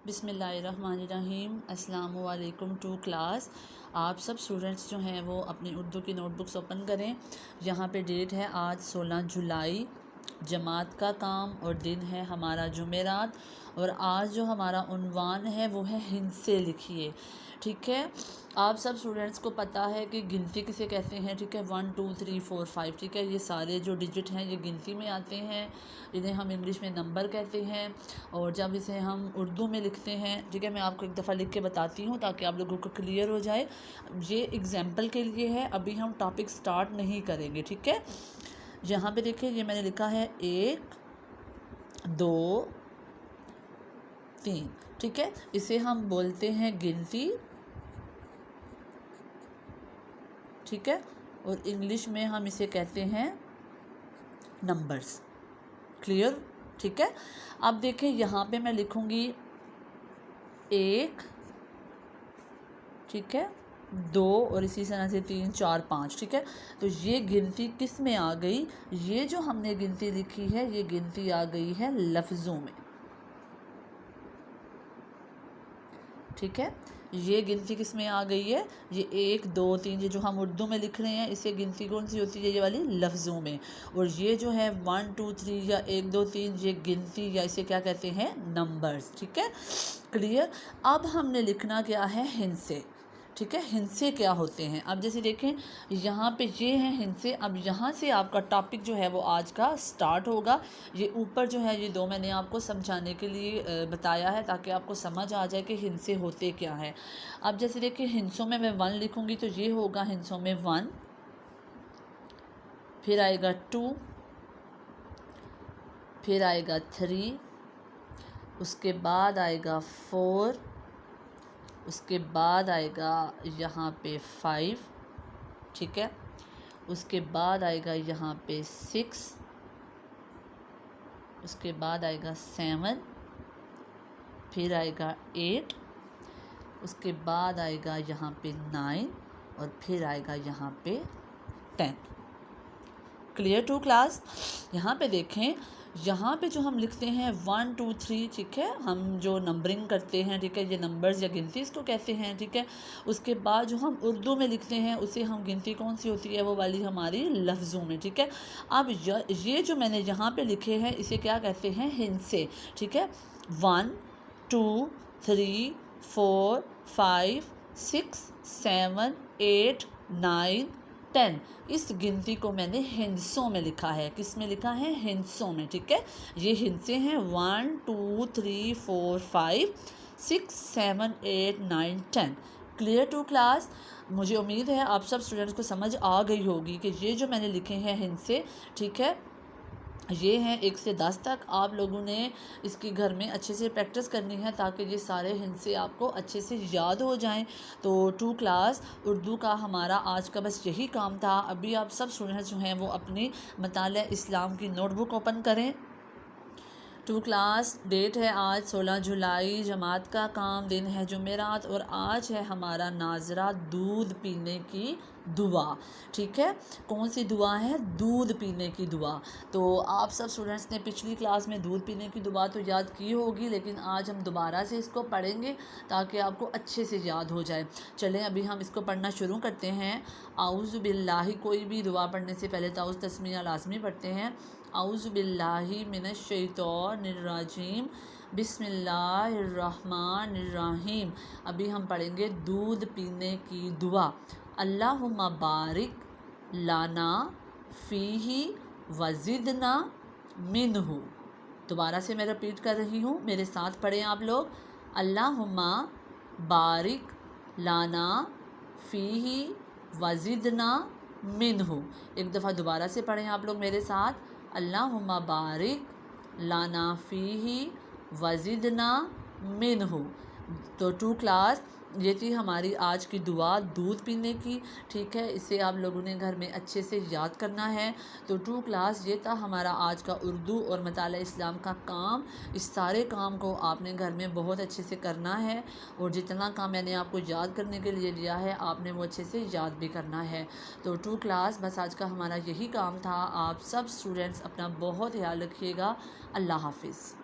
बिस्मिल्लाहिर्रहमानिर्रहीम। अस्सलामु अलैकुम टू क्लास। आप सब स्टूडेंट्स जो हैं वो अपनी उर्दू की नोटबुक्स ओपन करें। यहाँ पे डेट है आज 16 जुलाई, जमात का काम और दिन है हमारा जुमेरात। और आज जो हमारा उन्वान है वो है हिंद से लिखिए। ठीक है, आप सब स्टूडेंट्स को पता है कि गिनती किसे कहते हैं। ठीक है, 1 2 3 4 5। ठीक है, ये सारे जो डिजिट हैं ये गिनती में आते हैं, इन्हें हम इंग्लिश में नंबर कहते हैं। और जब इसे हम उर्दू में लिखते हैं, ठीक है, मैं आपको एक दफ़ा लिख के बताती हूँ ताकि आप लोगों को क्लियर हो जाए। ये एग्जाम्पल के लिए है, अभी हम टॉपिक स्टार्ट नहीं करेंगे। ठीक है, यहाँ पे देखिए ये मैंने लिखा है 1 2 3। ठीक है, इसे हम बोलते हैं गिनती। ठीक है, और इंग्लिश में हम इसे कहते हैं नंबर्स। क्लियर? ठीक है, अब देखिए यहाँ पे मैं लिखूँगी 1, ठीक है, 2 और इसी तरह से 3 4 5। ठीक है, तो ये गिनती किस में आ गई? ये जो हमने गिनती लिखी है ये गिनती आ गई है लफ्ज़ों में। ठीक है, ये गिनती किस में आ गई है? ये 1 2 3 ये जो हम उर्दू में लिख रहे हैं इसे गिनती कौन सी होती है? ये वाली लफ्ज़ों में। और ये जो है 1 2 3 या 1 2 3 ये गिनती या इसे क्या कहते हैं? नंबर्स। ठीक है, क्लियर? अब हमने लिखना क्या है? हिंसे। ठीक है, हिंसे क्या होते हैं? अब जैसे देखें यहाँ पे ये हैं हिंसे। अब यहाँ से आपका टॉपिक जो है वो आज का स्टार्ट होगा। ये ऊपर जो है ये दो मैंने आपको समझाने के लिए बताया है ताकि आपको समझ आ जाए कि हिंसे होते क्या हैं। अब जैसे देखिए हिंसों में मैं 1 लिखूँगी तो ये होगा हिंसों में 1, फिर आएगा 2, फिर आएगा 3, उसके बाद आएगा 4, उसके बाद आएगा यहाँ पे 5। ठीक है, उसके बाद आएगा यहाँ पे 6, उसके बाद आएगा 7, फिर आएगा 8, उसके बाद आएगा यहाँ पे 9 और फिर आएगा यहाँ पे 10। Clear to class? यहाँ पे देखें, यहाँ पे जो हम लिखते हैं 1 2 3, ठीक है, हम जो नंबरिंग करते हैं, ठीक है, ये नंबर्स या गिनती इसको कहते हैं। ठीक है, उसके बाद जो हम उर्दू में लिखते हैं उसे हम गिनती कौन सी होती है? वो वाली हमारी लफ्ज़ों में। ठीक है, अब ये जो मैंने यहाँ पे लिखे हैं इसे क्या कहते हैं? हिंसे। ठीक है, 1 2 3 4 5 6 7 8 9 10। इस गिनती को मैंने हिंसों में लिखा है। किस में लिखा है? हिंसों में। ठीक है, ये हिंसे हैं 1 2 3 4 5 6 7 8 9 10। Clear to class? मुझे उम्मीद है आप सब स्टूडेंट्स को समझ आ गई होगी कि ये जो मैंने लिखे हैं हिंसे, ठीक है, ये हैं 1 से 10 तक। आप लोगों ने इसकी घर में अच्छे से प्रैक्टिस करनी है ताकि ये सारे हिंसे आपको अच्छे से याद हो जाएं। तो 2 क्लास उर्दू का हमारा आज का बस यही काम था। अभी आप सब स्टूडेंट्स जो हैं वो अपनी मताले इस्लाम की नोटबुक ओपन करें। 2 क्लास, डेट है आज 16 जुलाई, जमात का काम, दिन है जुमेरात और आज है हमारा नाजरा दूध पीने की दुआ। ठीक है, कौन सी दुआ है? दूध पीने की दुआ। तो आप सब स्टूडेंट्स ने पिछली क्लास में दूध पीने की दुआ तो याद की होगी, लेकिन आज हम दोबारा से इसको पढ़ेंगे ताकि आपको अच्छे से याद हो जाए। चलें अभी हम इसको पढ़ना शुरू करते हैं। आऊज़ु बिल्लाहि, कोई भी दुआ पढ़ने से पहले ताउज़ तस्मीया लाजमी पढ़ते हैं। आऊज़ु बिल्लाहि मिनश शैतानिर रजीम, बिस्मिल्लाहिर्रहमानिर्रहीम। अभी हम पढ़ेंगे दूध पीने की दुआ। अल्लाहुम्मा बारिक लाना फ़ीही वज़िदना मिन्हु। दोबारा से मैं रिपीट कर रही हूँ, मेरे साथ पढ़ें आप लोग। अल्लाहुम्मा बारिक लाना फ़ीही वज़िदना मिन्हु। एक दफ़ा दोबारा से पढ़ें आप लोग मेरे साथ। अल्लाहुम्मा बारिक लाना फ़ीही वज़िदना मिन्हु। तो 2 क्लास, ये थी हमारी आज की दुआ दूध पीने की। ठीक है, इसे आप लोगों ने घर में अच्छे से याद करना है। तो 2 क्लास, ये था हमारा आज का उर्दू और मताला इस्लाम का काम। इस सारे काम को आपने घर में बहुत अच्छे से करना है और जितना काम मैंने आपको याद करने के लिए दिया है आपने वो अच्छे से याद भी करना है। तो 2 क्लास, बस आज का हमारा यही काम था। आप सब स्टूडेंट्स अपना बहुत ख्याल रखिएगा। अल्लाह हाफिज़।